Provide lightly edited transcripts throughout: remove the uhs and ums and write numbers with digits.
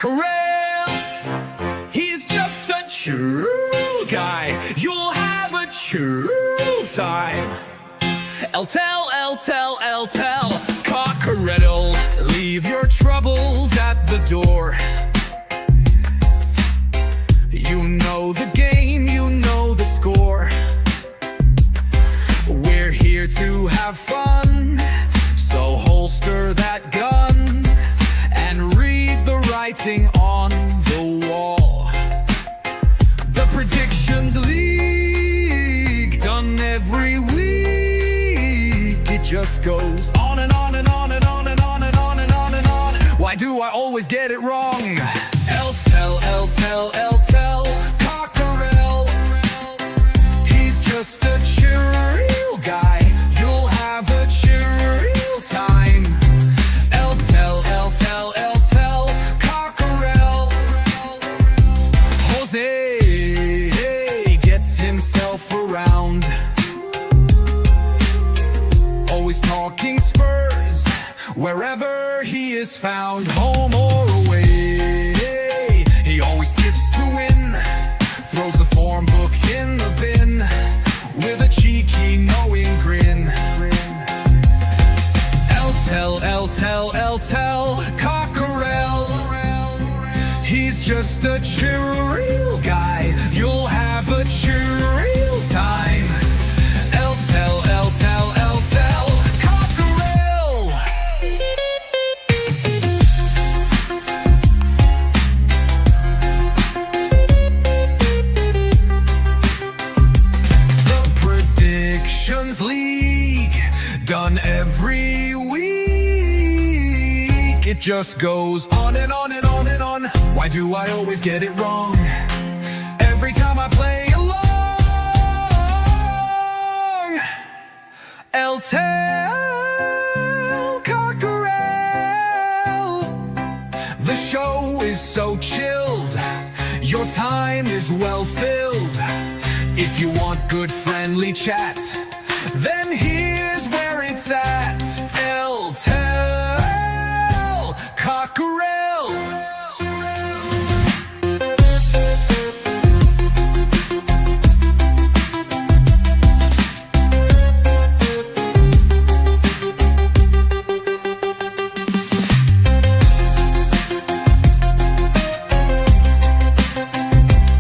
Corral, he's just a true guy. You'll have a true time. Tell, Cockerel, leave your troubles at the door. You know the game, you know the score. We're here to have fun, so holster that gun and read the writing on the wall. The predictions league, done every week. It just goes on and on and on and on and on and on and on and on. Why do I always get it wrong? Tell, Cockerel, he's just a chill guy. You'll have a chill time. Tell, Cockerel. Jose gets himself around, always talking Spurs wherever he is found, home or away. He always tips to win, throws the form book in the bin with a cheeky knowing grin. Tell, Cockerel, he's just a chill guy. You'll have a chill time. Tell, Cockerel. The predictions league, done every week. It just goes on and on and on and on. Why do I always get it wrong? Every time I play along. Tell, Cockerel, the show is so chilled, your time is well filled. If you want good friendly chat, then here's where it's at. Tell, Cockerel.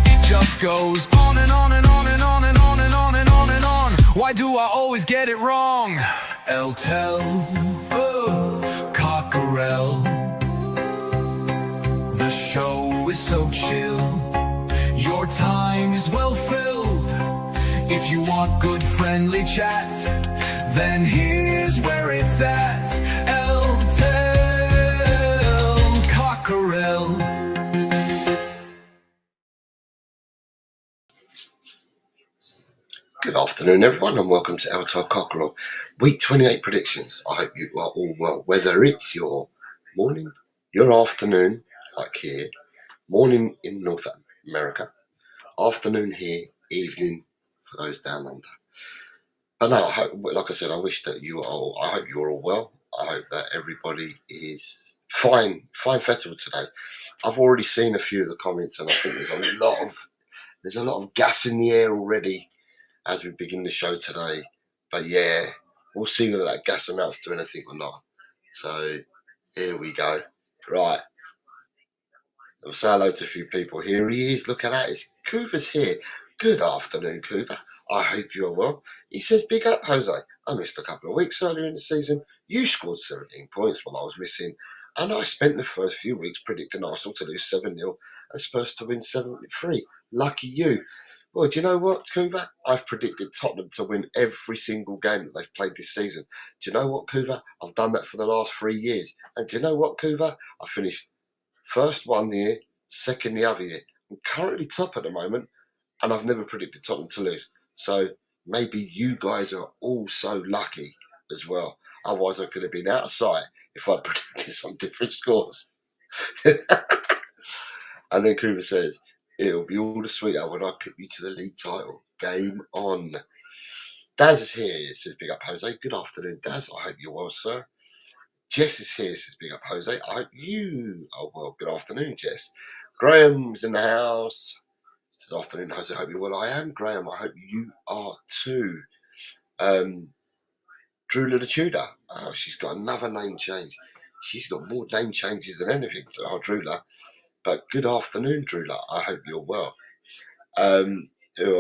It just goes on and on and on and on and on and on and on and on. Why do I always get it wrong? Tell, Cockerel, the show is so chill, your time is well filled. If you want good friendly chat, then here's where it's at. Tell, Cockerel. Good afternoon, everyone, and welcome to Tell Cockerel Week 28 predictions. I hope you are all well, whether it's your morning, your afternoon, like here, morning in North America, afternoon here, evening for those down under. But no, I hope, like I said, I wish that you are all, I hope you're all well. I hope that everybody is fine festival today. I've already seen a few of the comments, and I think there's a lot of gas in the air already as we begin the show today. But yeah, we'll see whether that gas amounts to anything or not. So here we go. Right. I'll say hello to a few people. Here he is. Look at that. It's Cooper's here. Good afternoon, Cooper. I hope you are well. He says, big up, Jose. I missed a couple of weeks earlier in the season. You scored 17 points while I was missing. And I spent the first few weeks predicting Arsenal to lose 7-0 and Spurs to win 7-3. Lucky you. Well, do you know what, Cooper? I've predicted Tottenham to win every single game that they've played this season. Do you know what, Cooper? I've done that for the last 3 years. And do you know what, Cooper? I finished first one year, second the other year. I'm currently top at the moment, and I've never predicted Tottenham to lose. So maybe you guys are all so lucky as well. Otherwise, I could have been out of sight if I predicted some different scores. And then Cooper says, it'll be all the sweeter when I pick you to the league title. Game on. Daz is here. It says, big up, Jose. Good afternoon, Daz. I hope you're well, sir. Jess is here, says big up Jose. I hope you are well. Good afternoon, Jess. Graham's in the house. Says afternoon, Jose. I hope you're well. I am, Graham. I hope you are too. Drula the Tudor. Oh, she's got another name change. She's got more name changes than anything. Oh, Drula. But good afternoon, Drula. I hope you're well. Who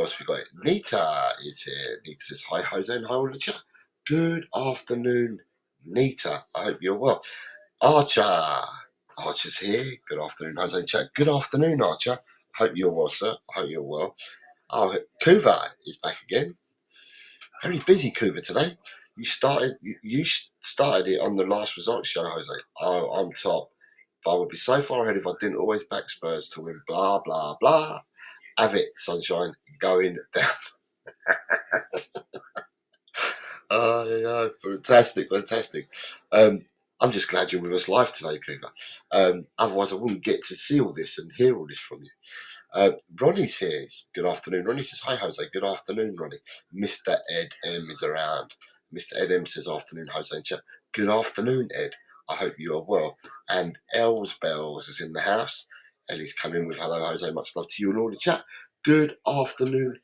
else we got? Nita is here. Nita says hi, Jose, and hi, all the chat. Good afternoon, Nita. I hope you're well. Archer. Archer's here. Good afternoon, Jose and chat. Good afternoon, Archer. Hope you're well, sir. I hope you're well. Oh, Kuva is back again. Very busy, Kuva, today. You started it on the last results show, Jose. Oh, I'm top. But I would be so far ahead if I didn't always back Spurs to win. Blah blah blah. Have it, sunshine, going down. Oh, yeah, fantastic. I'm just glad you're with us live today, Kuva. Otherwise, I wouldn't get to see all this and hear all this from you. Ronnie's here. Good afternoon. Ronnie says, hi, Jose. Good afternoon, Ronnie. Mr. Ed M is around. Mr. Ed M says, afternoon, Jose and chat. Good afternoon, Ed. I hope you are well. And Els Bells is in the house. Ellie's come in with hello, Jose. Much love to you and all the chat. Good afternoon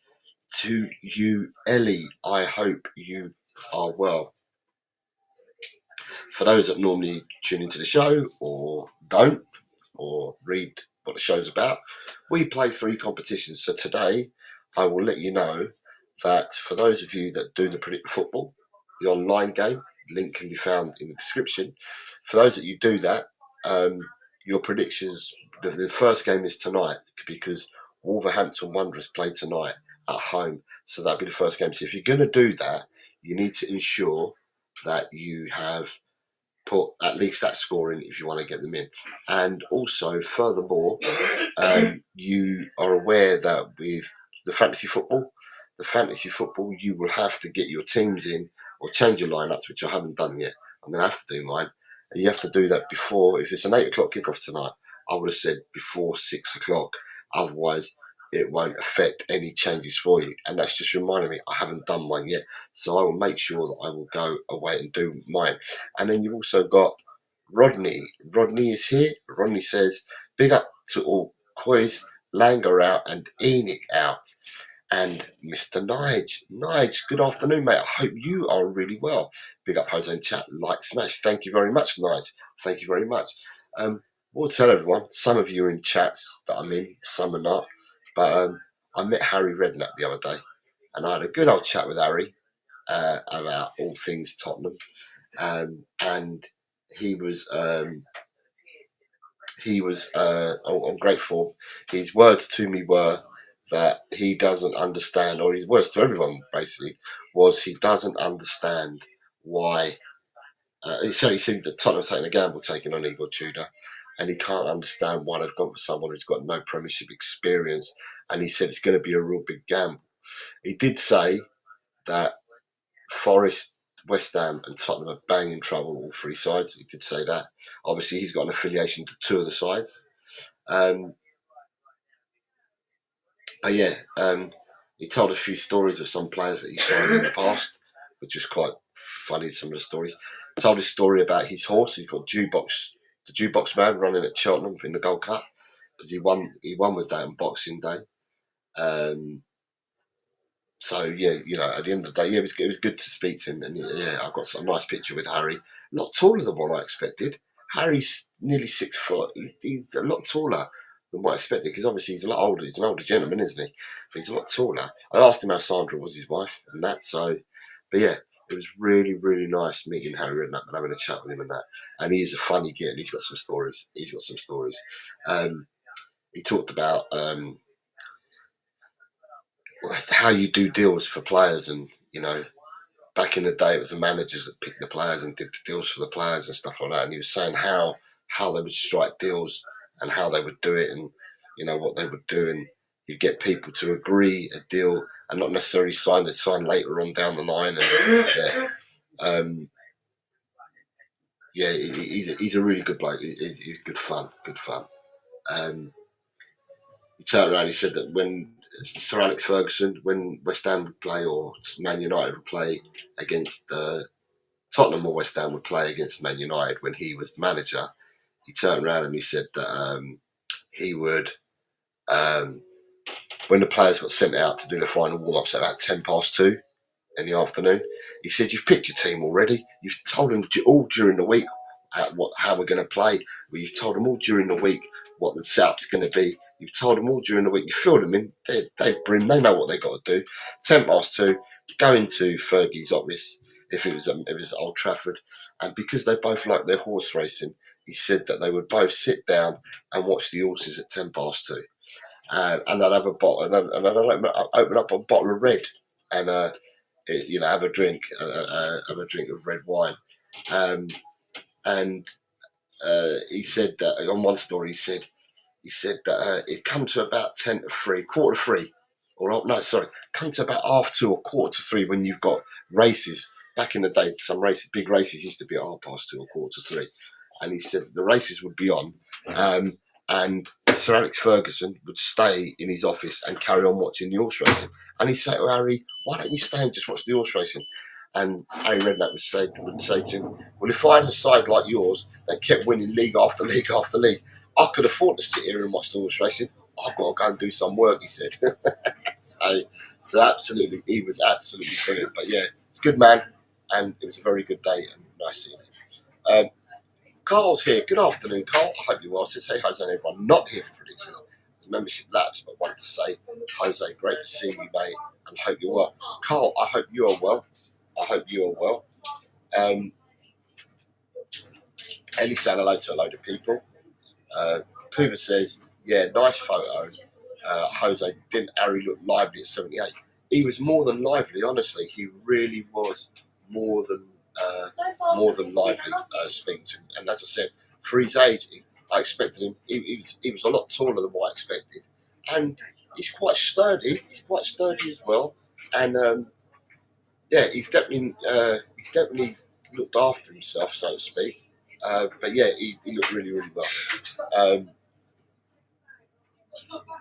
to you, Ellie. I hope you are well. For those that normally tune into the show or don't, or read what the show's about, we play 3 competitions. So today I will let you know that for those of you that do the Predict Football, the online game, link can be found in the description. For those that you do that, your predictions, the first game is tonight because Wolverhampton Wanderers play tonight at home. So that'll be the first game. So if you're going to do that, you need to ensure that you have put at least that score in if you want to get them in. And also, furthermore, you are aware that with the fantasy football, you will have to get your teams in or change your lineups, which I haven't done yet. I'm going to have to do mine. And you have to do that before, if it's an 8 o'clock kickoff tonight, I would have said before 6 o'clock. Otherwise, it won't affect any changes for you. And that's just reminding me, I haven't done mine yet. So I will make sure that I will go away and do mine. And then you've also got Rodney. Rodney is here. Rodney says, big up to all Coys, Langer out and Enoch out. And Mr. Nige, good afternoon, mate. I hope you are really well. Big up Jose and chat, like, smash. Thank you very much, Nige. Thank you very much. We'll tell everyone, some of you are in chats that I'm in, some are not. But I met Harry Redknapp the other day, and I had a good old chat with Harry about all things Tottenham. And he was on great form. His words to me were that he doesn't understand, or his words to everyone basically was he doesn't understand why. So he said that Tottenham taking a gamble taking on Igor Tudor, and he can't understand why they've gone for someone who's got no Premiership experience. And he said it's going to be a real big gamble. He did say that Forest, West Ham and Tottenham are bang in trouble, all 3 sides. He did say that. Obviously, he's got an affiliation to 2 of the sides. But yeah, he told a few stories of some players that he signed in the past, which was quite funny, some of the stories. He told his story about his horse. He's got the jukebox man running at Cheltenham in the Gold Cup, because he won with that on Boxing Day. So yeah, at the end of the day, yeah, it was good to speak to him, and yeah, I got a nice picture with Harry. Not taller than what I expected. Harry's nearly 6 foot. He's a lot taller than what I expected, because obviously he's a lot older. He's an older gentleman, isn't he? But he's a lot taller. I asked him how Sandra was, his wife, and that. So, but yeah, it was really, really nice meeting Harry Redknapp and having a chat with him and that. And he is a funny kid, and he's got some stories. He talked about how you do deals for players, and back in the day it was the managers that picked the players and did the deals for the players and stuff like that. And he was saying how they would strike deals and how they would do it, and what they would do, and you get people to agree a deal and not necessarily sign later on down the line. And he's a really good bloke. He's good fun. He turned around and he said that when Sir Alex Ferguson, when West Ham would play or Man United would play against Tottenham or West Ham would play against Man United when he was the manager, he turned around and he said that he would, when the players got sent out to do the final warm-ups at about 2:10 in the afternoon, he said, "You've picked your team already. You've told them all during the week how we're going to play. Well, you've told them all during the week what the setup's going to be. You've told them all during the week. You filled them in. They're brim. They know what they got to do. 2:10, go into Fergie's office if it was Old Trafford, and because they both like their horse racing, he said that they would both sit down and watch the horses at 2:10, and they'd have a bottle, and they'd open up a bottle of red, and have a drink, have a drink of red wine, and he said that on one story he said that it come to about 2:50, 2:45, or no, sorry, come to about 2:30 or 2:45 when you've got races. Back in the day, some races, big races, used to be at 2:30 or 2:45, and he said the races would be on, and Sir Alex Ferguson would stay in his office and carry on watching the horse racing. And he'd say to Harry, "Why don't you stay and just watch the horse racing?" And Harry Redknapp would say to him, "Well, if I had a side like yours that kept winning league after league after league, I could afford to sit here and watch the horse racing. I've got to go and do some work," he said. so absolutely, he was absolutely brilliant. But yeah, it's a good man, and it was a very good day and nice seeing him. Carl's here. Good afternoon, Carl. I hope you're well. Says, "Hey, Jose and everyone. Not here for predictions. The membership lapsed, but wanted to say, Jose, great to see you, mate, and hope you're well." Carl, I hope you are well. I hope you are well. Ellie said hello to a load of people. Cooper says, "Yeah, nice photo. Jose, didn't Harry look lively at 78? He was more than lively, honestly. He really was more than lively speaking to him. And as I said, for his age, I expected him. He was a lot taller than what I expected, and he's quite sturdy. He's quite sturdy as well. And yeah, he's definitely looked after himself, so to speak. But yeah, he looked really, really well.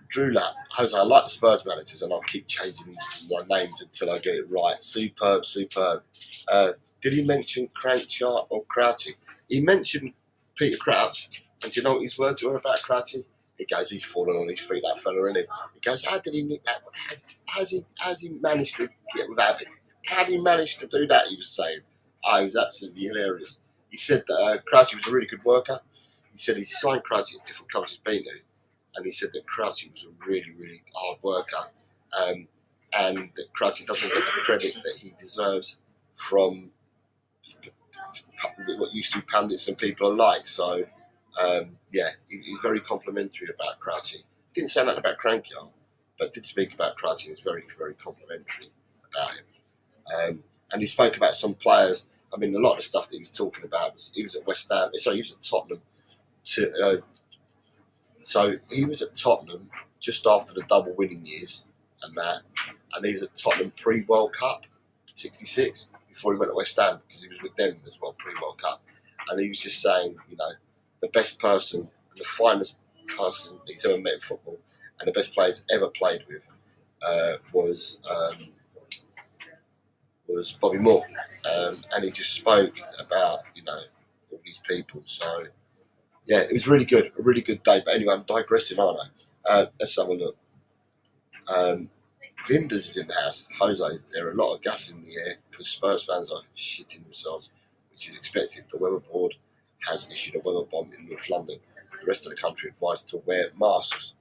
Drew Lapp, Jose, I like the Spurs managers, and I'll keep changing my names until I get it right. Superb. Did he mention Cranchard or Crouchy? He mentioned Peter Crouch, and do you know what his words were about Crouchy? He goes, "He's fallen on his feet, that fella, isn't he?" He goes, "How did he nick that? Has he managed to get with Abbott? How did he manage to do that?" He was saying. Oh, he was absolutely hilarious. He said that Crouchy was a really good worker. He said he signed Crouchy at different clubs he's been to. And he said that Crouchy was a really, really hard worker, and that Crouchy doesn't get the credit that he deserves from what used to be pundits and people alike. So, yeah, he's very complimentary about Crouchy. Didn't say nothing about Crankyard, but did speak about Crouchy. He was very, very complimentary about him. And he spoke about some players. I mean, a lot of the stuff that he was talking about he was at West Ham. Sorry, he was at Tottenham. So he was at Tottenham just after the double winning years and that, and he was at Tottenham pre-World Cup, '66, before he went to West Ham, because he was with them as well pre-World Cup. And he was just saying, the best person, the finest person he's ever met in football, and the best player he's ever played with was Bobby Moore. And he just spoke about, all these people. So yeah, it was really good, a really good day. But anyway, I'm digressing, aren't I? Let's have a look. Vinders is in the house. Jose, there are a lot of gas in the air because Spurs fans are shitting themselves, which is expected. The weather board has issued a weather bomb in North London. The rest of the country advised to wear masks.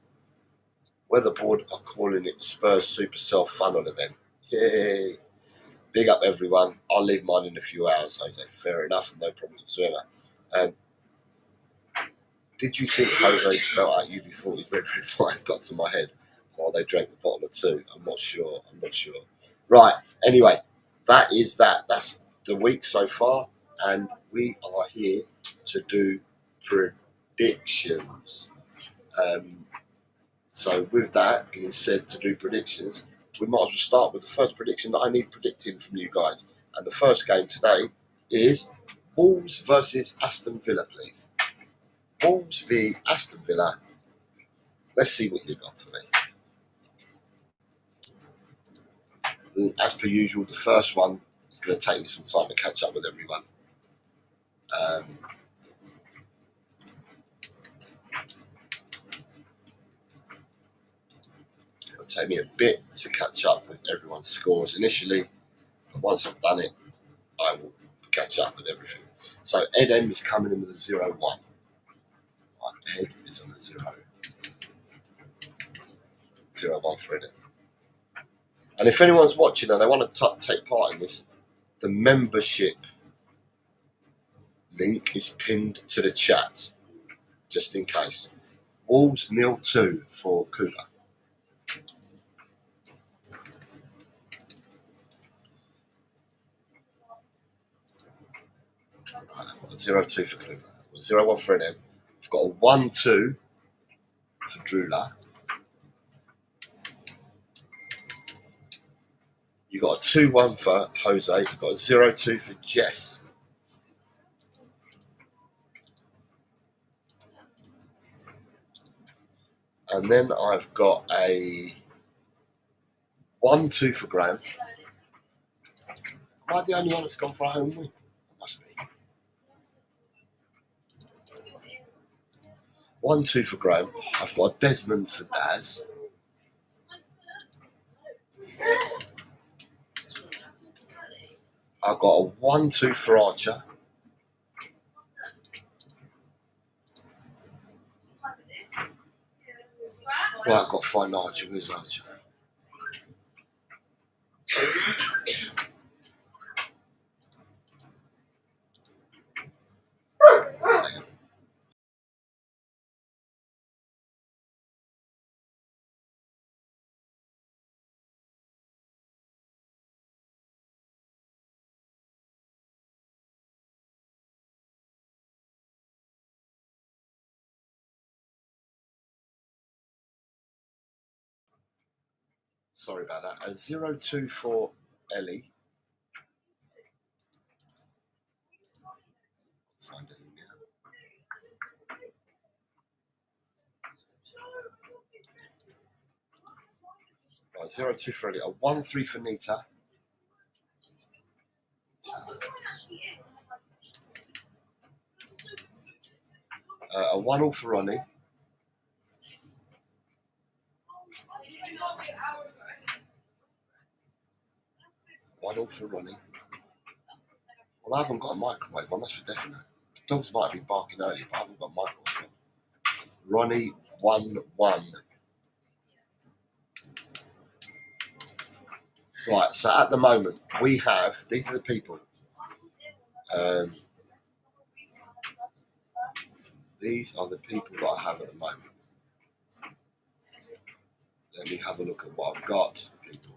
Weather board are calling it the Spurs Super Self Funnel event. Yay! Big up everyone. I'll leave mine in a few hours, Jose. Fair enough, no problems whatsoever. Did you think Jose felt like you before his red wine got to my head while they drank the bottle or two? I'm not sure. Right, anyway, that's the week so far, and we are here to do predictions. So with that being said, to do predictions, we might as well start with the first prediction that I need predicting from you guys. And the first game today is Wolves versus Aston Villa, please. Wolves v Aston Villa. Let's see what you got for me. As per usual, the first one It's going to take me some time to catch up with everyone. It'll take me a bit to catch up with everyone's scores initially, but once I've done it, I will catch up with everything. So Ed M is coming in with a 0-1. Right, Ed is on a 0-1 for Ed M. And if anyone's watching and they want to take part in this, the membership link is pinned to the chat, just in case. Wolves 0-2 for Cooper. Right, I've got a 0-2 for Cooper. 0-1 for Ed M. I've got a 1-2 for Drula. You got a 2-1 for Jose. You've got a 0-2 for Jess. And then I've got a 1-2 for Graham. Am I the only one that's gone for a home win? It must be. 1-2 for Graham. I've got a Desmond for Daz. I've got a 1-2 for Archer. Well, I've got to find Archer. Where's Archer? Sorry about that. A 0-2 for Ellie. Find Ellie now. Right, 0-2 for Ellie. A 1-3 for Nita. A 1-all for Ronnie. One all for Ronnie. Well, I haven't got a microwave one, that's for definite. The dogs might have been barking earlier, but I haven't got a microwave one. Ronnie 1-1. Right, so at the moment we have, these are the people. These are the people that I have at the moment. Let me have a look at what I've got, people.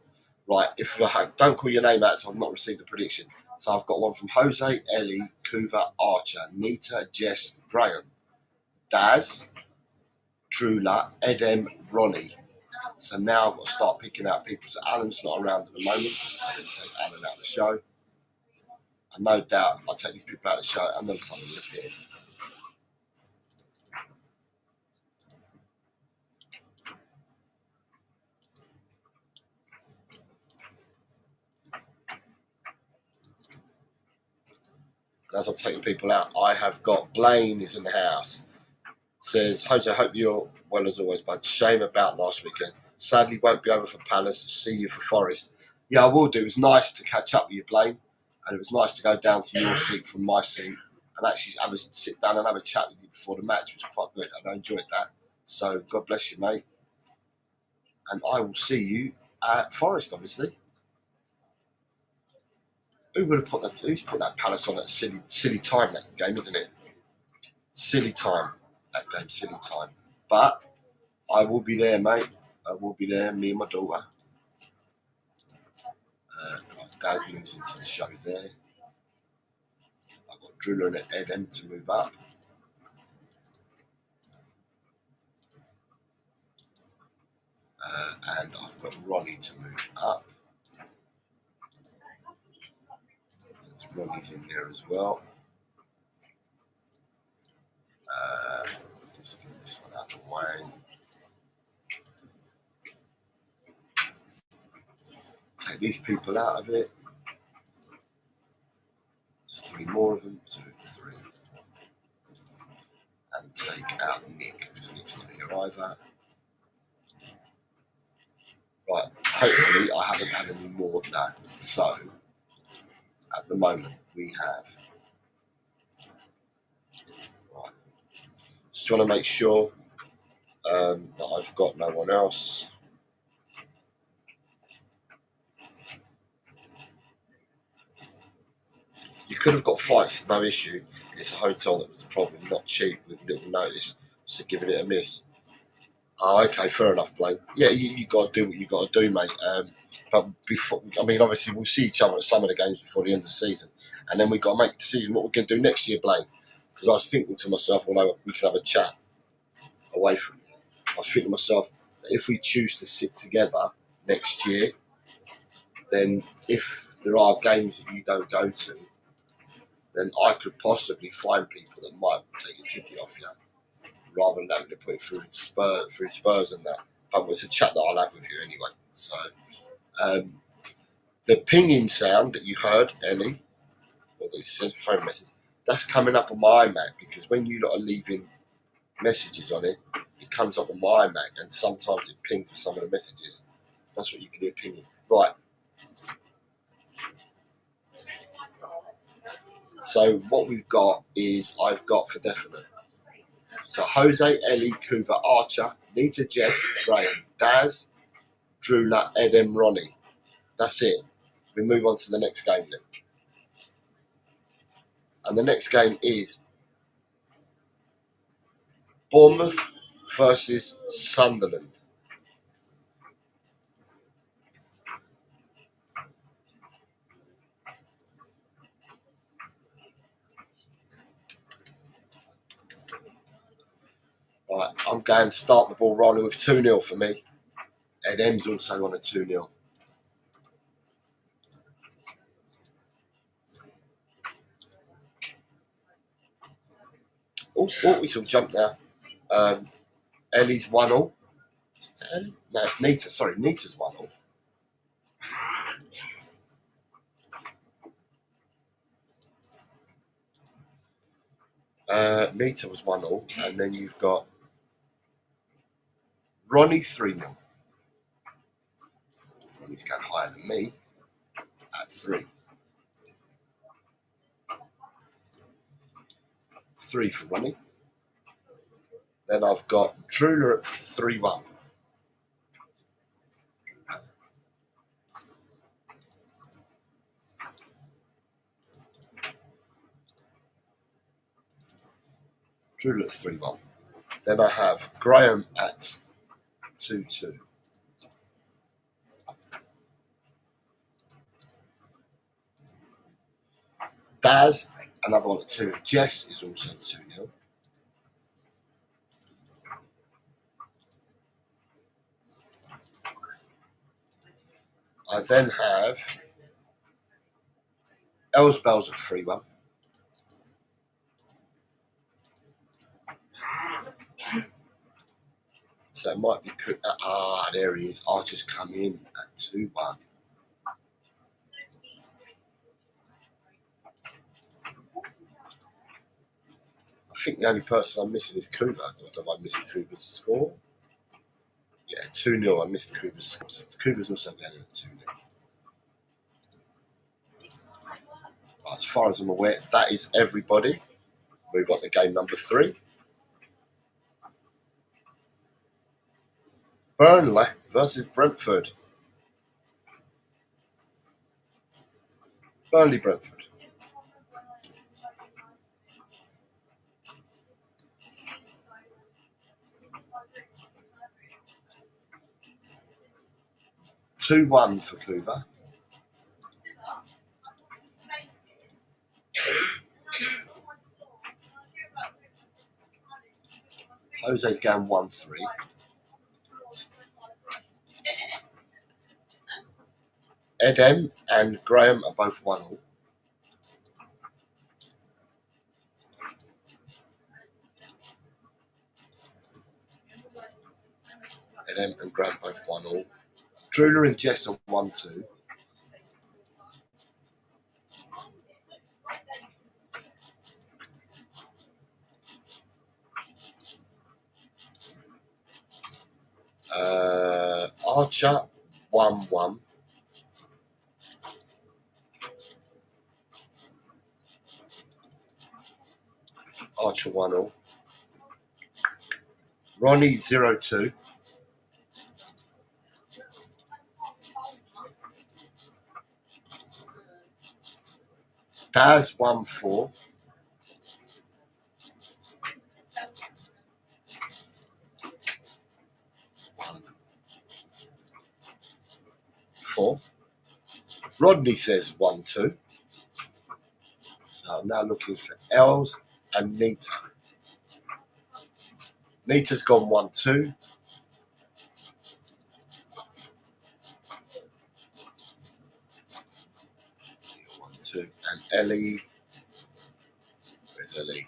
Right, if don't call your name out, so I've not received the prediction. So I've got one from Jose, Ellie, Kuva, Archer, Nita, Jess, Graham, Daz, Drula, Edem, Ronnie. So now I've got to start picking out people. So Alan's not around at the moment. So I'm going to take Alan out of the show. And no doubt I'll take these people out of the show and then something will appear. And as I'm taking people out, I have got Blaine is in the house. Says, Jose, I hope you're well as always, but shame about last weekend. Sadly, won't be over for Palace. See you for Forest. Yeah, I will do. It was nice to catch up with you, Blaine. And it was nice to go down to your seat from my seat and actually have a sit down and have a chat with you before the match, which was quite good. And I enjoyed that. So God bless you, mate. And I will see you at Forest, obviously. Who would have who's put that Palace on at a silly time, that game, isn't it? Silly time. That game, silly time. But I will be there, mate. I will be there, me and my daughter. Daz moves into the show there. I've got Driller and Edem to move up. And I've got Ronnie to move up. So Ronnie's in there as well. Just get this one out of the way. Take these people out of it. 3 more of them. 2, 3. And take out Nick, because Nick's not here either. Right, hopefully I haven't had any more of that. So, at the moment, we have. Right. Just want to make sure that I've got no one else. You could have got flights, no issue. It's a hotel that was the problem, not cheap with little notice, so giving it a miss. Oh, okay, fair enough, Blaine. Yeah, you got to do what you got to do, mate. But before, I mean, obviously we'll see each other at some of the games before the end of the season, and then we've got to make a decision what we're going to do next year, Blaine. Because I was thinking to myself, well, we could have a chat away from it. I was thinking to myself, if we choose to sit together next year, then if there are games that you don't go to, then I could possibly find people that might take a ticket off you, rather than having to put it through Spurs and that. But it's a chat that I'll have with you anyway. So the pinging sound that you heard, Ellie, or the sent phone message, that's coming up on my iMac, because when you lot are leaving messages on it, it comes up on my iMac, and sometimes it pings for some of the messages. That's what you can hear pinging. Right. So what we've got is, I've got for definite. So Jose, Ellie, Cooper, Archer, Nita, Jess, Graham, Daz, Drula, Edem, Ronnie. That's it. We move on to the next game then. And the next game is Bournemouth versus Sunderland. Right, I'm going to start the ball rolling with 2-0 for me. Edem's also on a 2-0. Oh, we shall jump now. Ellie's 1-0. Is that Ellie? No, it's Nita. Sorry, Nita's 1-0. Nita was 1-0, and then you've got Ronnie 3-0. Ronnie's going higher than me at 3. 3 for Ronnie. Then I've got Drula at 3-1. Drula at 3-1. Then I have Graham at 2-2. Daz, another one at 2. Jess is also 2-0. I then have Elsbells at 3-1. So it might be there he is. Archer's come in at 2-1. I think the only person I'm missing is Cooper. Have I missed Cooper's score? Yeah, 2-0. I missed Cooper's score. So Cooper's also going in at 2-0. As far as I'm aware, that is everybody. Move on to game number 3. Burnley versus Brentford. Burnley, Brentford. (2-1) for Cooper. Jose's going 1-3. Edem and Graham are both 1-0. Edem and Graham both 1-0. Drula and Jess are 1-2. Archer 1-1. Archer 1-0. Ronnie 0-2. Daz 1-4. Rodney says 1-2. So I'm now looking for Els and Nita. Nita's gone 1-2. And Ellie. Where's Ellie?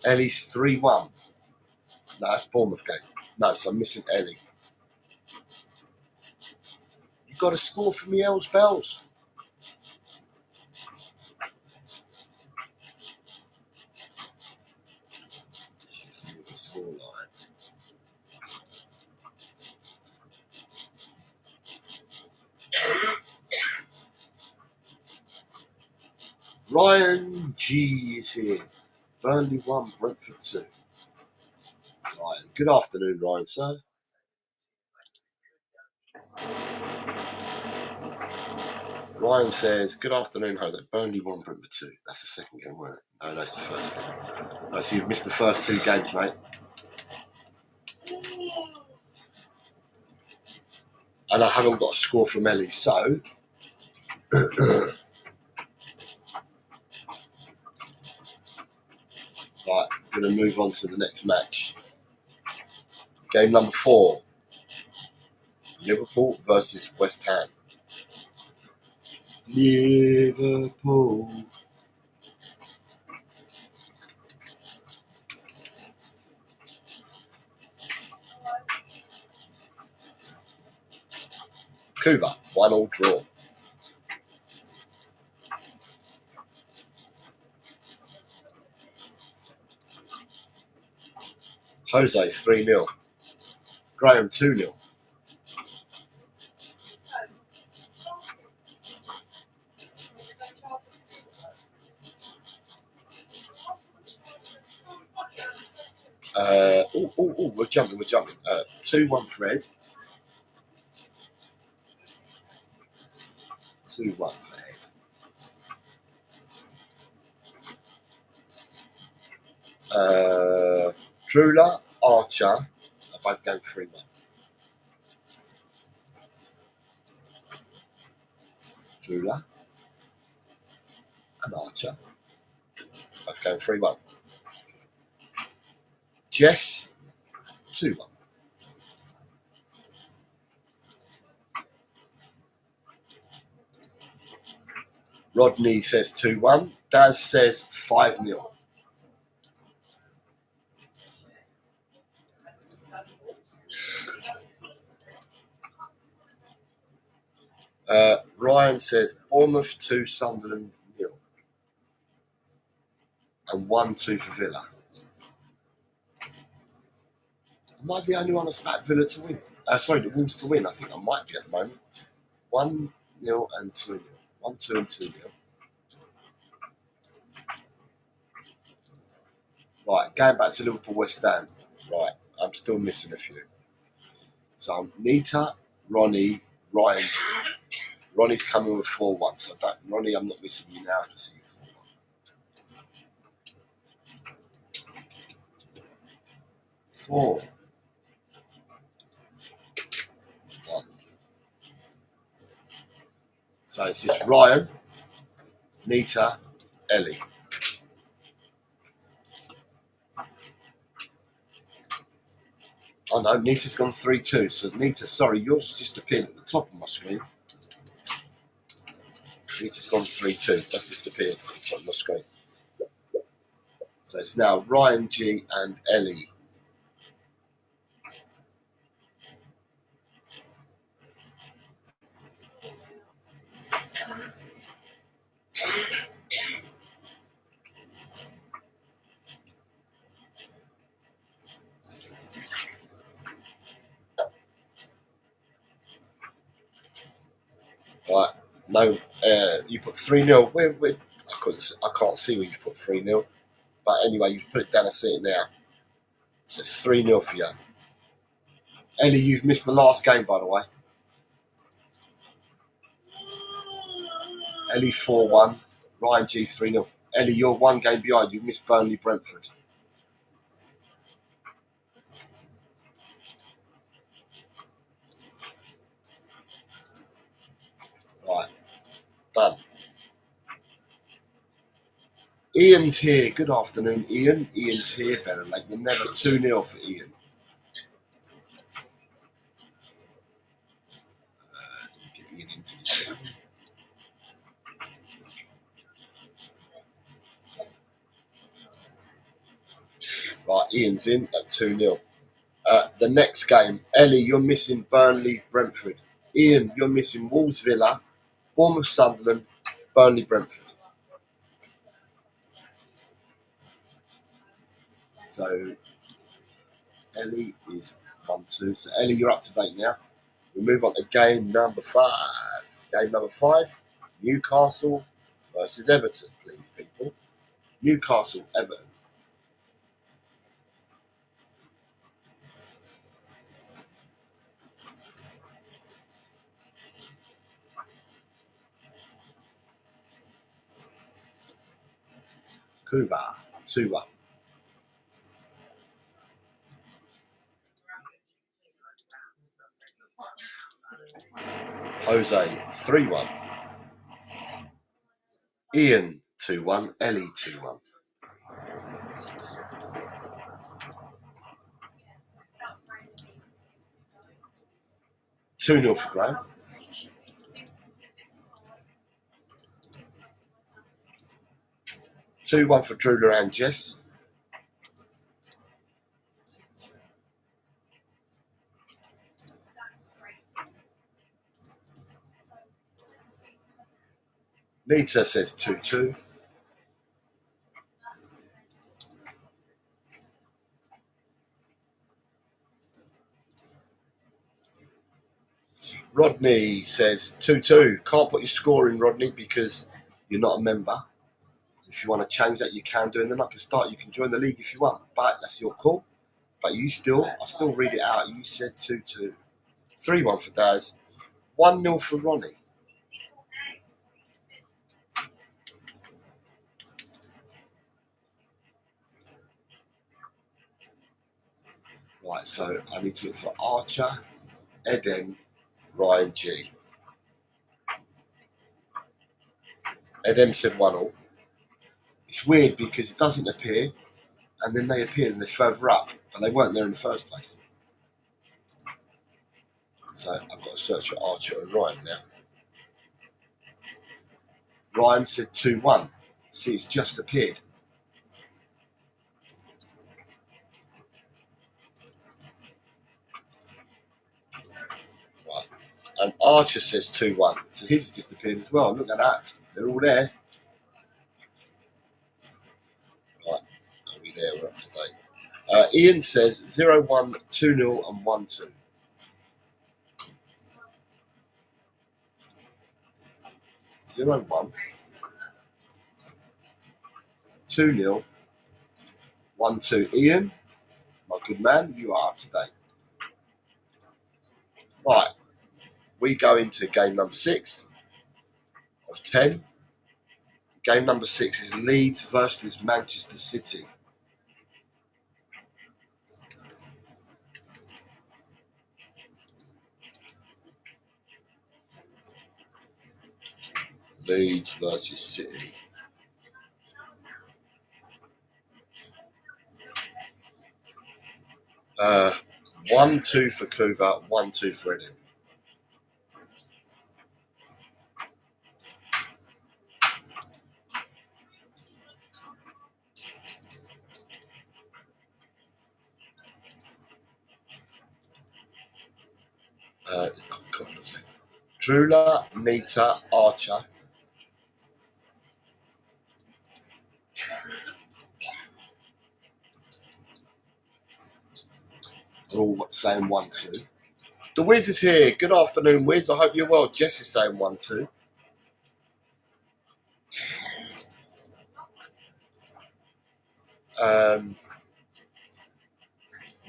Ellie's 3-1. No, that's Bournemouth game. No, so I'm missing Ellie. You got a score for me, Els Bells? Ryan G is here. Burnley 1, Brentford 2. Ryan. Good afternoon, Ryan, sir. Ryan says, good afternoon, Jose. Burnley 1, Brentford 2. That's the second game, wasn't it? No, that's the first game. I see you've missed the first 2 games, mate. And I haven't got a score from Ellie, so right, I'm going to move on to the next match. Game number 4. Liverpool versus West Ham. Liverpool. Cuba, 1-1 draw. Jose, 3-0. Graham, 2-0. We're jumping. 2-1 Fred. 2-1 Fred. Drula, Archer are both going 3-1. Drula and Archer both going 3-1. Jess, 2-1. Rodney says 2-1. Daz says 5-0. Ryan says Bournemouth 2, Sunderland 0. And 1-2 for Villa. Am I the only one that's backed Villa to win? The Wolves to win. I think I might be at the moment. 1-0 and 2-0. 1-2 and 2-0. Right, going back to Liverpool West Ham. Right, I'm still missing a few. So I'm Nita, Ronnie, Ryan. Ronnie's coming with 4-1. So Ronnie, I'm not missing you now. I can see you 4-1. 4-1. So it's just Ryan, Nita, Ellie. Oh no, Nita's gone 3-2. So Nita, sorry, yours just appeared at the top of my screen. Nita's gone 3-2. That's just appeared at the top of my screen. So it's now Ryan G and Ellie. Right. No, you put 3-0. I can't see where you put 3-0. But anyway, you put it down. I see it now. So it's 3-0 for you. Ellie, you've missed the last game, by the way. Ellie 4-1. Ryan G 3-0. Ellie, you're one game behind. You've missed Burnley Brentford. Right. Done. Ian's here. Good afternoon, Ian. Ian's here. Better late than never. 2-0 for Ian. Get Ian into the show. Right, Ian's in at 2-0. The next game, Ellie, you're missing Burnley Brentford. Ian, you're missing Wolves Villa, Bournemouth Sunderland, Burnley Brentford. So Ellie is 1-2. So Ellie, you're up to date now. We move on to game number 5. Game number 5, Newcastle versus Everton, please, people. Newcastle, Everton. Cuba, 2-1. Jose, 3-1. Ian, 2-1. Ellie, 2-1. Two 0 for Graham. 2-1 for Drula and Jess. Nita says 2-2. Rodney says 2-2. Can't put your score in, Rodney, because you're not a member. If you want to change that, you can do, and then I can start. You can join the league if you want, but that's your call. But I still read it out. You said 2-2. 3-1 for Daz. 1-0 for Ronnie. Right, so I need to look for Archer, Eden, Ryan G. Eden said 1-0. It's weird because it doesn't appear, and then they appear and they're further up, and they weren't there in the first place. So I've got to search for Archer and Ryan now. Ryan said 2-1. See, it's just appeared. Right. And Archer says 2-1. So his just appeared as well. Look at that. They're all there. Right. Are we there? We're up to date. Ian says 0-1, 2-0 and 1-2. 0-1, 2-0, 1-2. Ian, my good man, you are up to date. Right, we go into game number 6 of 10. Game number 6 is Leeds versus Manchester City. Leeds versus City. Uh, 1-2 for Kuba, 1-2 for Eden. Drula, Nita, Archer. They're all saying 1-2. The Wiz is here. Good afternoon, Wiz. I hope you're well. Jess is saying 1-2.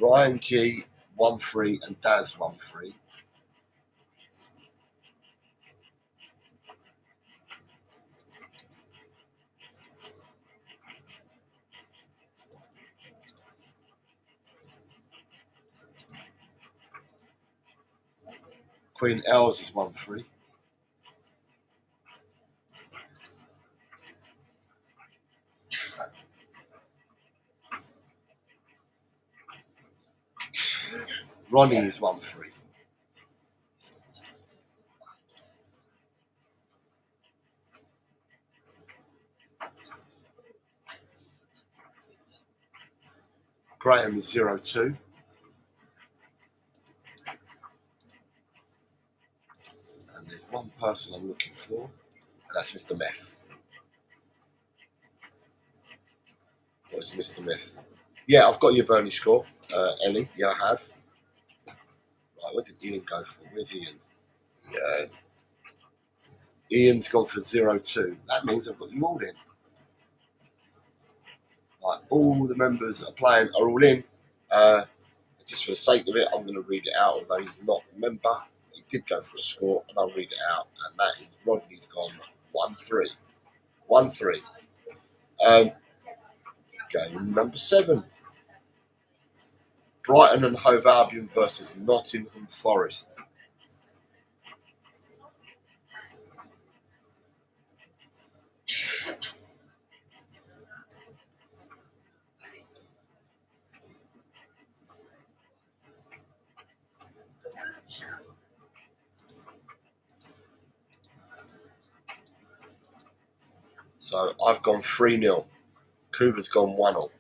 Ryan G 1-3 and Daz 1-3. Queen Els is 1-3. Ronnie is 1-3. Graham is 0-2. And there's one person I'm looking for, and that's Mr. Meth. What is Mr. Meth? Yeah, I've got your Burnley score, Ellie. Yeah, I have. Right, what did Ian go for? Where's Ian? Yeah. Ian's gone for 0-2. That means I've got you all in. Right, all the members that are playing are all in. Just for the sake of it, I'm going to read it out, although he's not a member. He did go for a score, and I'll read it out. And that is Rodney's gone 1-3. 1-3. Game number 7. Brighton and Hove Albion versus Nottingham Forest. So I've gone 3-0. Kuba's gone 1-0.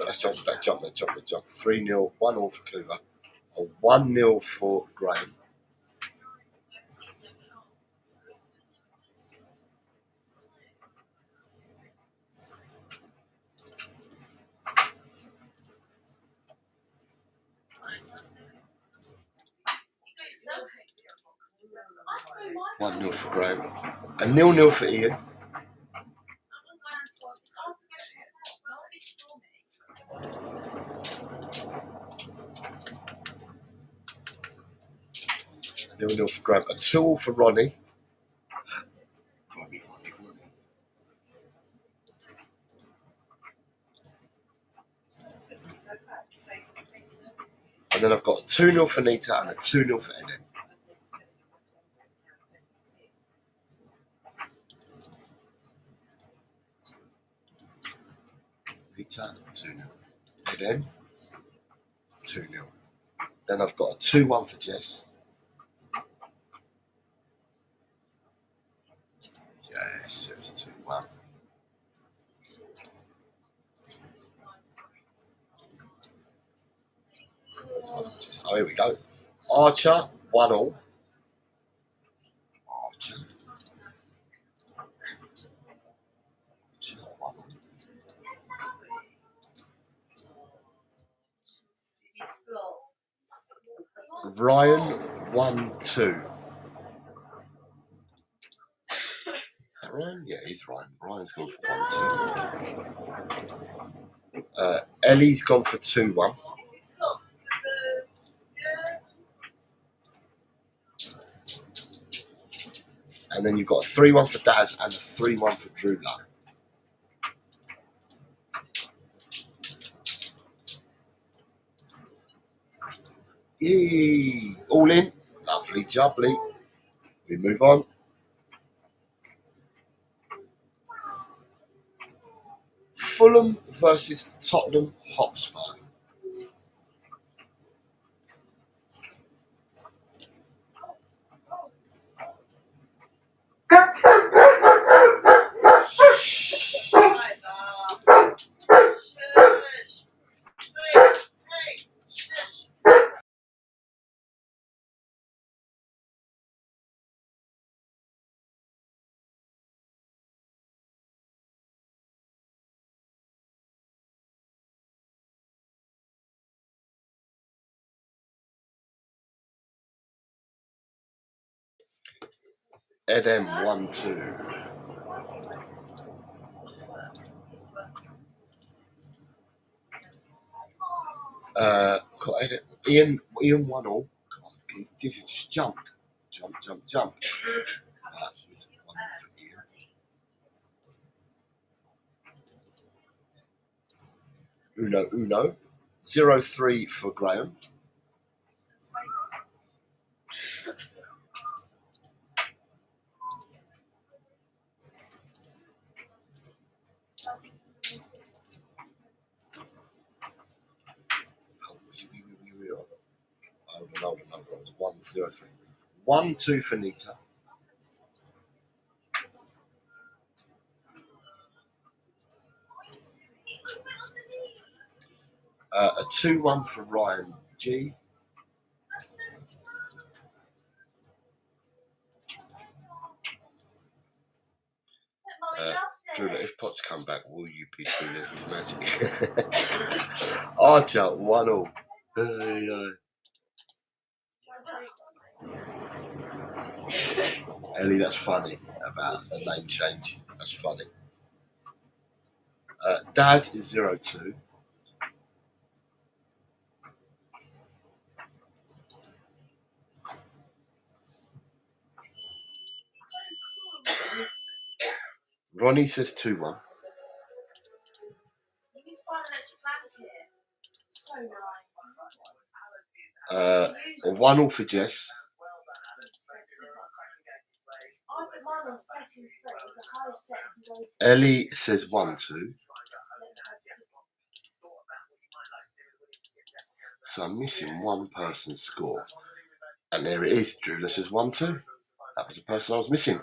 Let's jump. 3-0, 1-0 for Kuba. A 1-0 for Graham. One 0 for Graham. A 0-0 for Ian. A 0-0 for Graham. A 2 for Ronnie. Ronnie. And then I've got a 2-0 for Nita and a 2-0 for Eddie. Nita, 2-0. Eden, 2-0. Then I've got a 2-1 for Jess. Yes, it's 2-1. Oh, here we go. Archer, 1-0. Archer. 1-0. Ryan, 1-2. Is that Ryan? Yeah, he's Ryan. Ryan's gone for 1-2. Ellie's gone for 2-1. And then you've got a 3-1 for Daz and a 3-1 for Drula. Yay! All in. Lovely jubbly. We move on. Fulham versus Tottenham Hotspur. Edem 1-2. Ian 1-all. Come on, Dizzy just jumped. Jump. It's 1 for Ian. Uno. 0-3 for Graham. Hold on. It's 1-0-3. 1-2 for Nita. A 2-1 for Ryan G. Drula, if Potts come back, will you be doing his magic? Archer 1-all. Ellie, that's funny about the name change. That's funny. Daz is 0-2. Ronnie says 2-1. A 1-all for Jess. Ellie says 1-2. So I'm missing one person's score. And there it is. Drula says 1-2. That was the person I was missing.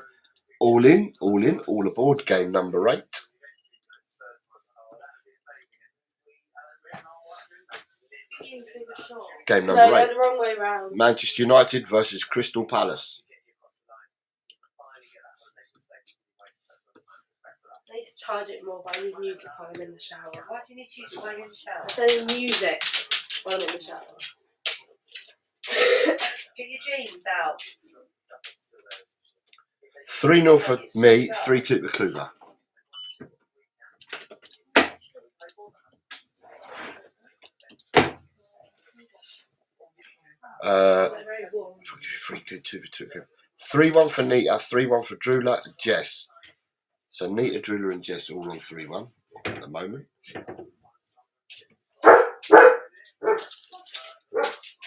All in, all aboard. Game number 8. Game number 8. The wrong way round. Manchester United versus Crystal Palace. I need to charge it more, but I need music while I'm in the shower. Why do you need to use it while you're in the shower? I said music while I'm in the shower. Get your jeans out. 3-0 for me, 3-2 for Cougar. Three good, 2 for 2. 3-1 for Nita, 3-1 for Drula and Jess. So Nita, Drula and Jess all on 3-1 at the moment.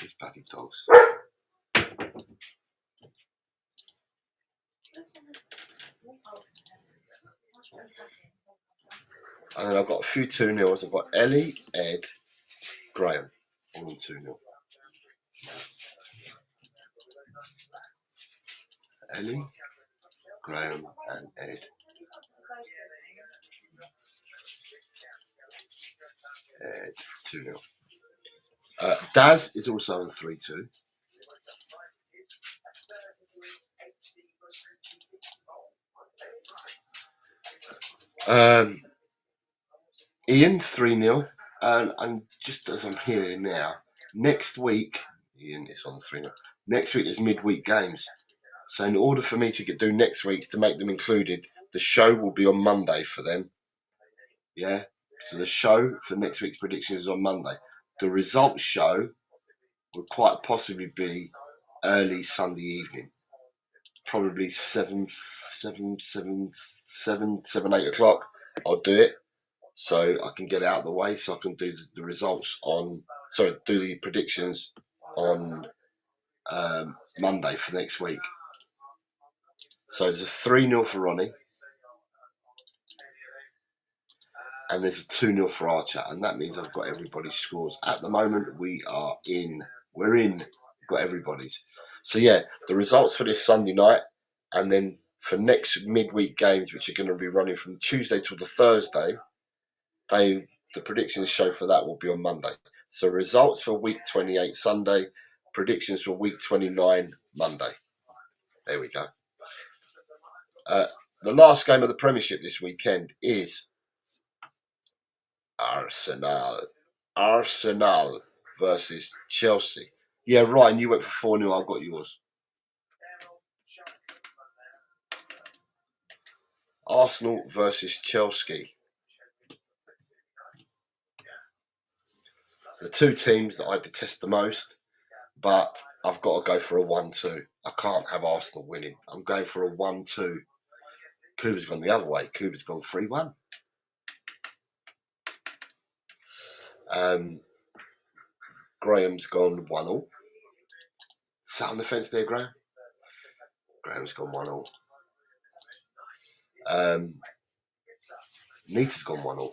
These bloody dogs. And then I've got a few 2-0s. I've got Ellie, Ed, Graham, all on 2-0. Ellie, Graham, and Ed. Ed, 2-0. Daz is also on 3-2. Ian 3-0, and just as I'm here now, next week, Ian is on 3-0. Next week is midweek games, so in order for me to do next week's to make them included, the show will be on Monday for them. Yeah, so the show for next week's predictions is on Monday. The results show will quite possibly be early Sunday evening, probably 7, 8 o'clock. I'll do it. So I can get it out of the way, so I can do the results do the predictions on Monday for next week. So there's a 3-0 for Ronnie, and there's a 2-0 for Archer, and that means I've got everybody's scores. At the moment, we've got everybody's. So yeah, the results for this Sunday night, and then for next midweek games, which are going to be running from Tuesday till the Thursday, the predictions show for that will be on Monday. So results for week 28 Sunday, predictions for week 29 Monday. There we go. The last game of the Premiership this weekend is Arsenal versus Chelsea. Yeah, Ryan, you went for 4-0. I've got yours. Arsenal versus Chelsea. The two teams that I detest the most, but I've got to go for a 1-2. I can't have Arsenal winning. I'm going for a 1-2. Cuba's gone the other way. Cuba's gone 3-1. Graham's gone 1-1. Sat on the fence there, Graham. Graham's gone 1-1. Nita's gone 1-1.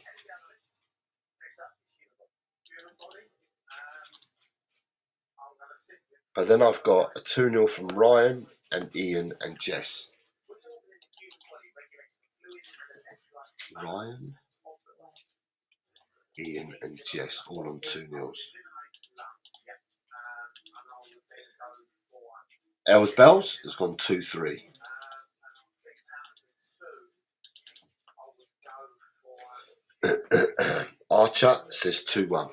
But then I've got a 2-0 from Ryan and Ian and Jess. Ryan, Ian and Jess all on 2-0s. Els Bells has gone 2-3. Archer says 2-1.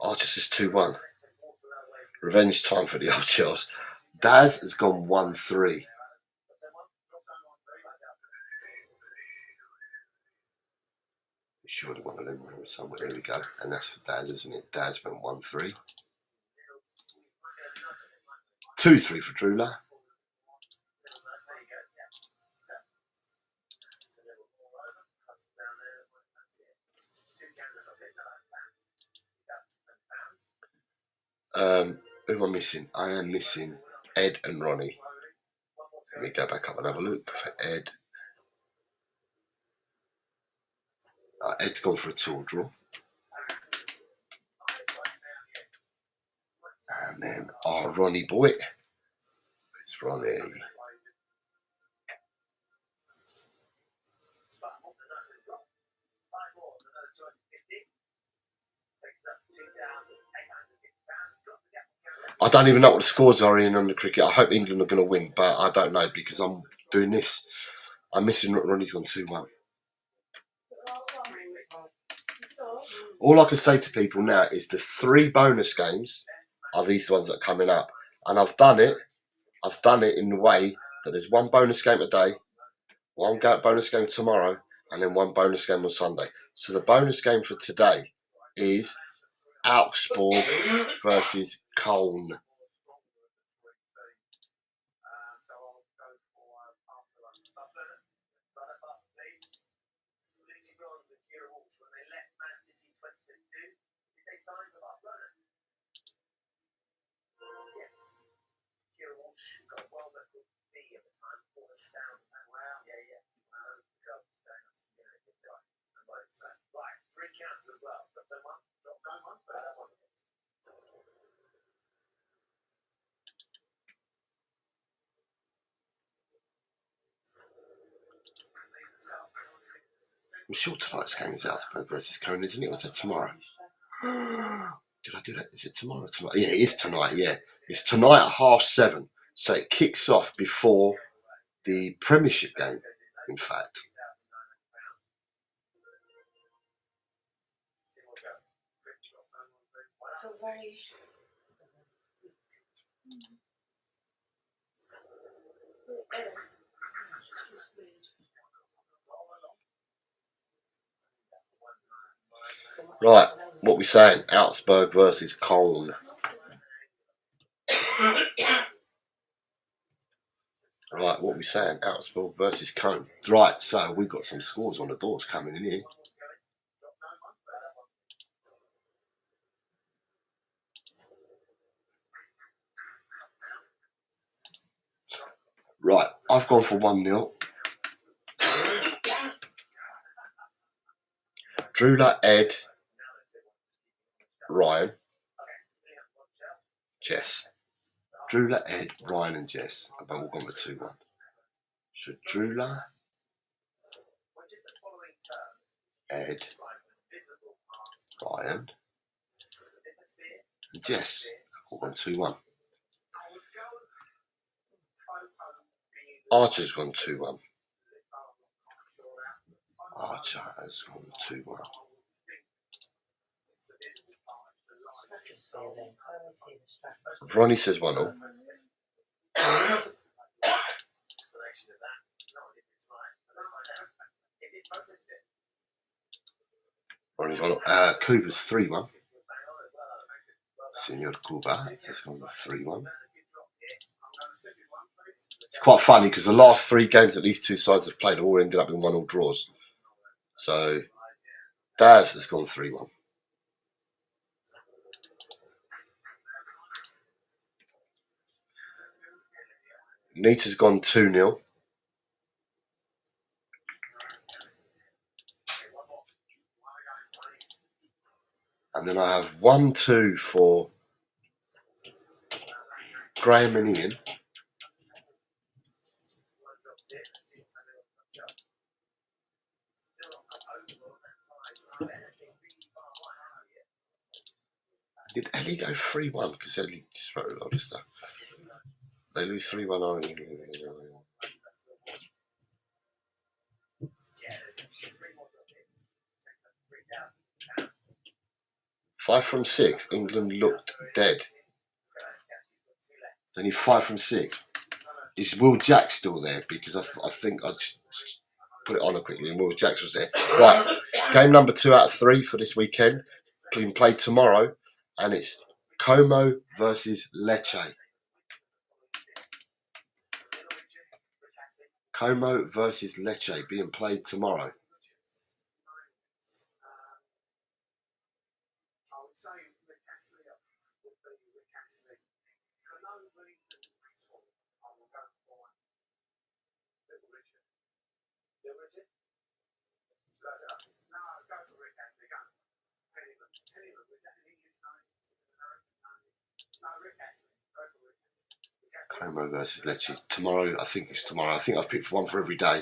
Archer says 2-1. Revenge time for the old Chels. Daz has gone 1-3. Surely one of them somewhere. There we go. And that's for Daz, isn't it? Daz went 1-3. 2-3 for Drula. Who am I missing? I am missing Ed and Ronnie. Let me go back up and have a look for Ed. Ed's gone for a 2 draw. And then Ronnie boy. It's Ronnie. I don't even know what the scores are in on the cricket. I hope England are going to win, but I don't know because I'm doing this. I'm missing Ronnie's gone 2-1. All I can say to people now is the 3 bonus games are these ones that are coming up. And I've done it in the way that there's 1 bonus game a day, 1 bonus game tomorrow, and then 1 bonus game on Sunday. So the bonus game for today is Augsburg versus Köln. I'm sure tonight's game is Augsburg versus Köln, isn't it? Or is it tomorrow? Did I do that? Is it tomorrow? Tonight? Yeah, it is tonight. Yeah, it's tonight at 7:30. So it kicks off before the premiership game. In fact. Right, what we saying? Augsburg versus Köln. Right, what we saying? Augsburg versus Köln. Right, so we've got some scores on the doors coming in here. Right, I've gone for 1-0. Drula, Ed, Ryan, Jess. Drula, Ed, Ryan and Jess have all gone for 2-1. So Drula, Ed, Ryan and Jess have all gone 2-1. Archer's gone 2-1. Archer has gone 2-1. Just say then. I always hear the strap. Ronnie says 1-0. Ronnie's 1-0. Cooper's 3-1. Senor Cuba has gone 3-1. It's quite funny because the last 3 games that these two sides have played all ended up in 1-1 draws. So Daz has gone 3-1. Nita's gone 2-0. And then I have 1-2 for Graham and Ian. Did Ellie go 3-1? Because Ellie just wrote a lot of stuff. They lose 3-1. 5 from 6. England looked dead. Only 5 from 6. Is Will Jack still there? Because I think I just put it on quickly and Will Jacks was there. Right, game number 2 out of 3 for this weekend. Being played tomorrow, and it's Como versus Lecce. Como versus Lecce being played tomorrow. Como versus Lecce. Tomorrow, I think it's tomorrow. I think I've picked one for every day.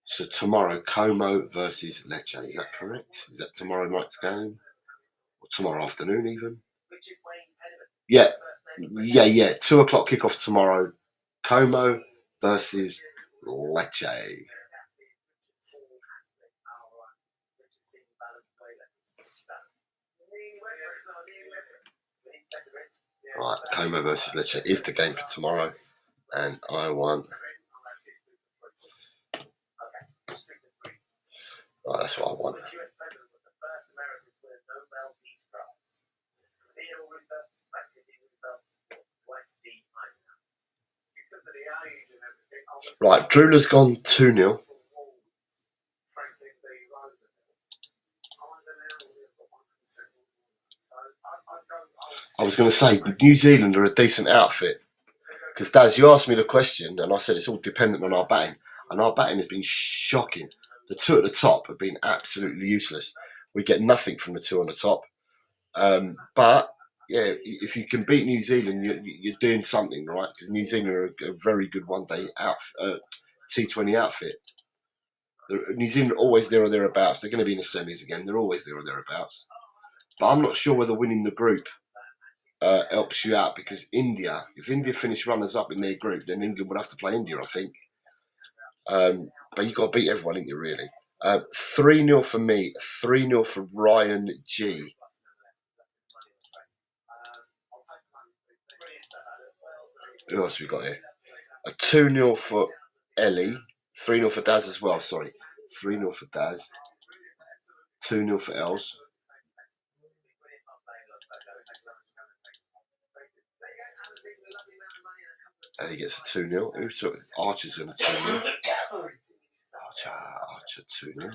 So tomorrow, Como versus Lecce. Is that correct? Is that tomorrow night's game? Or tomorrow afternoon even? Yeah. 2 o'clock kickoff tomorrow. Como versus Lecce. Right, Como versus Lecce is the game for tomorrow, and I want. Right, that's what I want. Right, Drula's gone 2-0. I was going to say, New Zealand are a decent outfit. Because, Daz, you asked me the question, and I said it's all dependent on our batting. And our batting has been shocking. The 2 at the top have been absolutely useless. We get nothing from the 2 on the top. But, yeah, if you can beat New Zealand, you're doing something, right? Because New Zealand are a very good one-day T20 outfit. New Zealand are always there or thereabouts. They're going to be in the semis again. They're always there or thereabouts. But I'm not sure whether winning the group helps you out, because India, if India finish runners-up in their group, then England would have to play India, I think. But you've got to beat everyone, ain't you, really? 3-0 for me, 3-0 for Ryan G. Who else we got here? A 2-0 for Ellie, 3-0 for Daz as well, sorry. 3-0 for Daz, 2-0 for Els. Ellie gets a 2-0. Who took it? Archer's in a 2-0. Archer 2-0.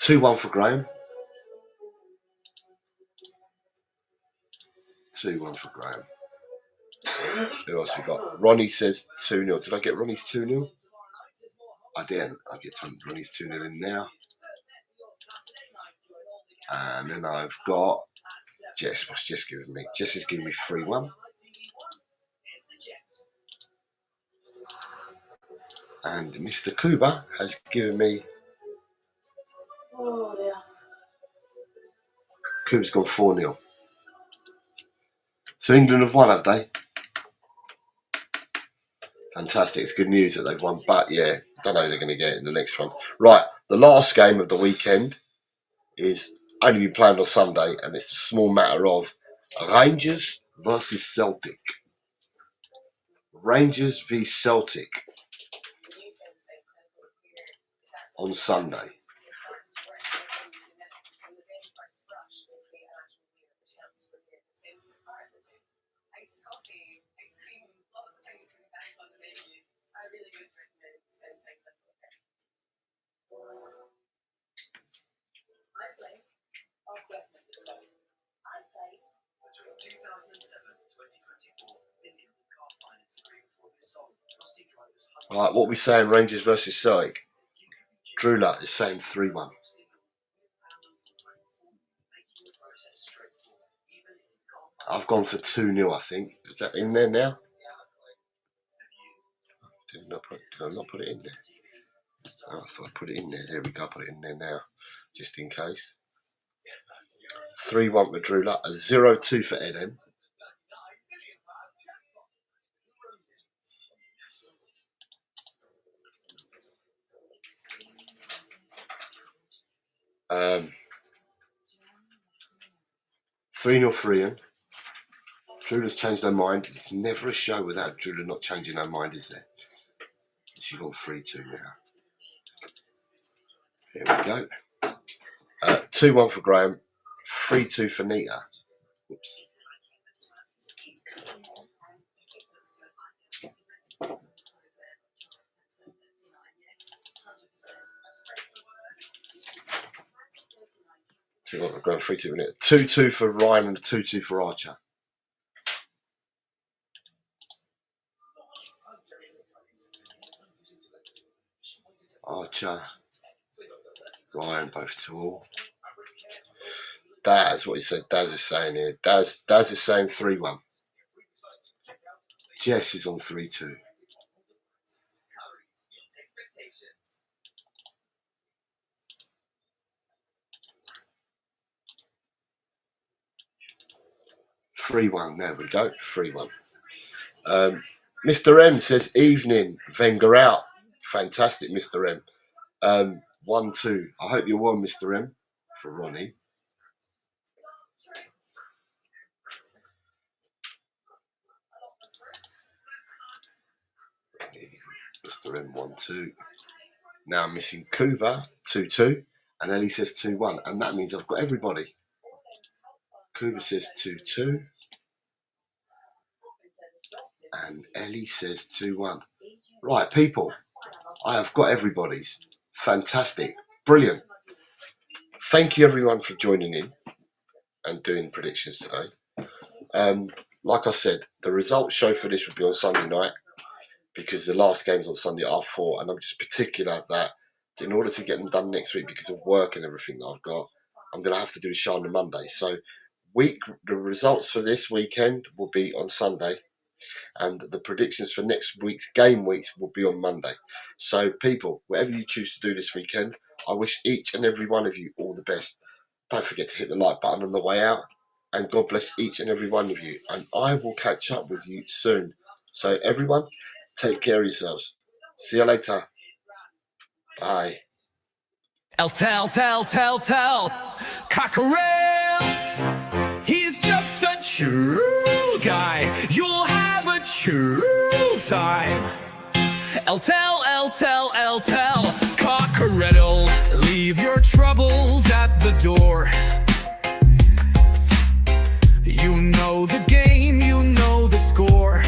2-1 for Graham. 2-1 for Graham. Who else we got? Ronnie says 2-0. Did I get Ronnie's 2-0? I didn't. I get Ronnie's 2-0 in now. And then I've got Jess. What's Jess giving me? Jess is giving me 3-1. And Mr. Kuba has given me. Oh, yeah. Kuba's gone 4-0. So England have won, have they? Fantastic. It's good news that they've won. But yeah, don't know who they're going to get in the next one. Right, the last game of the weekend is only be playing on Sunday, and it's a small matter of Rangers versus Celtic. Rangers v Celtic on Sunday. Right, what are we saying? Rangers versus Celtic. Drula is saying 3-1. I've gone for 2-0, I think. Is that in there now? Did I not put it in there? Oh, I thought I put it in there. There we go, put it in there now, just in case. 3-1 for Drula, a 0-2 for Edem. Um, 3-0 for Ian. Drula's changed her mind. It's never a show without Drula not changing her mind, is there? She's got 3-2 now. There we go. 2-1 for Graham. 3-2 for Nita. Oops. So Graham 3-2 for Nita. 2-2 for Ryan and a 2-2 for Archer. Archer, Ryan, both 2-2. Daz, what he said, Daz is saying here. Daz is saying 3-1. Jess is on 3-2. There we go. 3-1. Mr. M says evening. Wenger out. Fantastic, Mr. M. 1-2. I hope you're well, Mr. M. For Ronnie. Mr. M 1-2. Now I'm missing Kuba 2-2, and Ellie says 2-1, and that means I've got everybody. Kuba says 2-2, and Ellie says 2-1. Right, people, I have got everybody's. Fantastic, brilliant. Thank you everyone for joining in and doing predictions today. Like I said, the results show for this will be on Sunday night, because the last game's on Sunday at 4:30, and I'm just particular that in order to get them done next week, because of work and everything that I've got, I'm going to have to do the show on the Monday. So the results for this weekend will be on Sunday, and the predictions for next week's game weeks will be on Monday. So people, whatever you choose to do this weekend, I wish each and every one of you all the best. Don't forget to hit the like button on the way out, and God bless each and every one of you, and I will catch up with you soon. So everyone, take care of yourselves. See you later. Bye. Tell, Cockerel, he's just a true guy. You'll have a true time. Tell, Cockerel, leave your troubles at the door. You know the game, you know the score.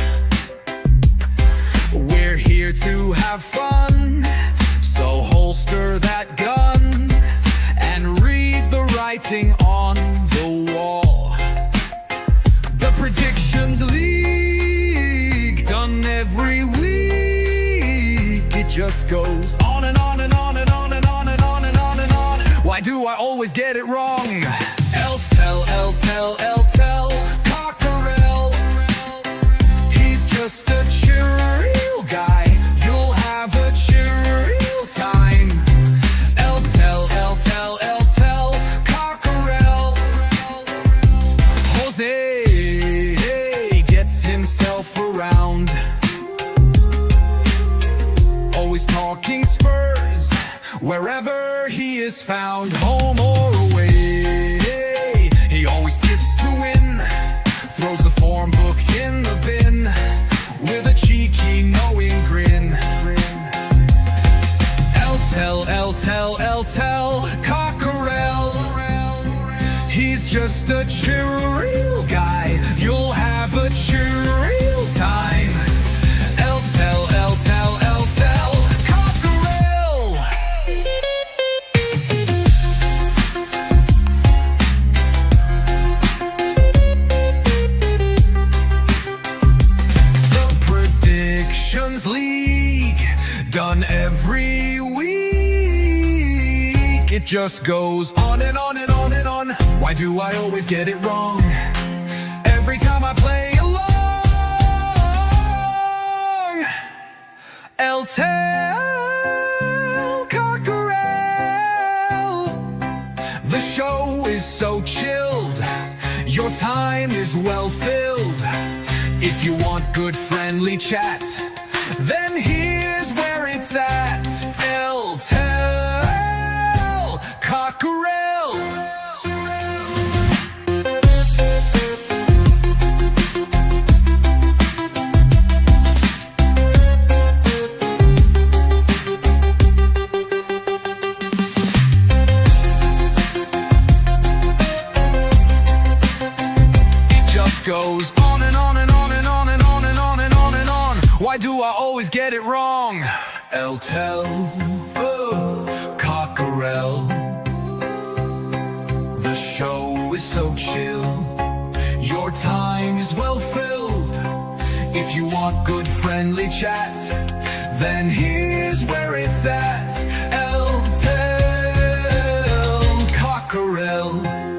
We're here to have fun, so holster that gun and read the writing on the wall. The Predictions League, done every week. It just goes on and on and on and on and on and on and on and on. Why do I always get it wrong? Tell, Cockerel, he's just a chill guy. You'll have a chill time. Tell, Cockerel. Jose gets himself around, always talking Spurs wherever he is found, home or away. done every week. It just goes on and on and on and on. Why do I always get it wrong? Every time I play along. El Tel Cockerel. The show is so chilled. Your time is well filled. If you want good friendly chat, then here's where it's at. El Tel Cockerel. It just goes on and on and on and on and on and on and on and on. Why do I always get it wrong? El Tel Cockerel. The show is so chill. Your time is well filled. If you want good friendly chat, then here's where it's at. El Tel Cockerel.